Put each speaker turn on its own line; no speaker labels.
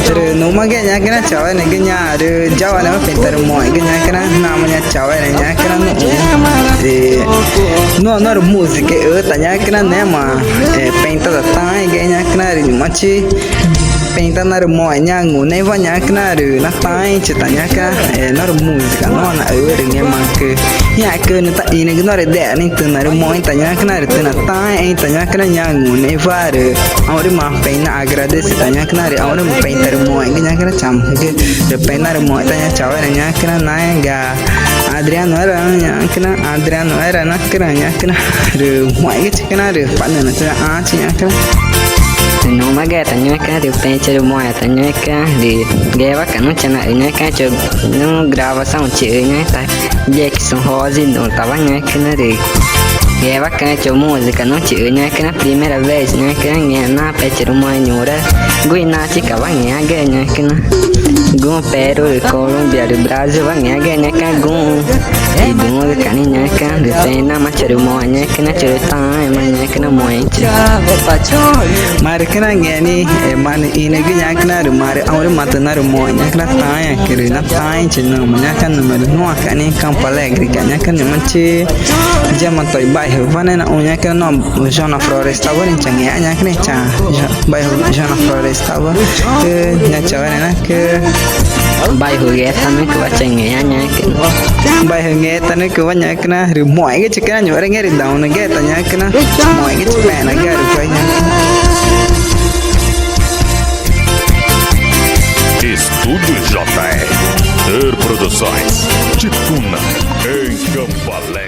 Terus numa genya kena cawai nih genya ada Jawa nama pintar moy genya kena namanya cawai nih kena no no musik tanya kena nama pintar datang genya kena di maci pintar nar moy nyangu neva kena ada natai cetanya kena nar musik no na dengan mak ya ke nita ini kena ada nih tu nar moy tanya kena ada natai tanya kena nyangu neva ada awalnya mah pena agradecer tanya kena ada awalnya mau pintar moy genya kena cam ke pintar moy tanya cawai nih kena naik ga Adriano era nak kena ada moy gitu kena ada panen ada aci kena
no maga tanya kan di pencer moy tanya kan di geva kan chana nya kan cho no gravação nya tá Jackson Rose no tava nya kan di geva kan cho música no nya kan primeira vez nya kan na pencer moy nyura guina chica nya nya kan gun Peru de Colômbia do Brasil nya kan gun e gun kan nya kan de pena macher moy nya kan cerita nya kan moy
mari kena gini man ini genya kena ada mari awal mata naru moy kena tanya kiri na tanya cina mana kan nama nuak kan ini Campo Alegre kan kan macam zaman toy baik mana nak unya kan nom zona floresta boleh canggih nya kena cang baik zona floresta boleh ke nya cawan nak ke
bay hồi ghé thăm cái quá trình nghe nha
bay hồi nghe ta nói cái quá nhá cái na rồi mọi cái chuyện cái nhỏ nghe được đầu này cái ta nhá cái na mọi cái chuyện này nó nghe được phải nhá
Estúdio JR Produções Ticuna em Campo Alegre.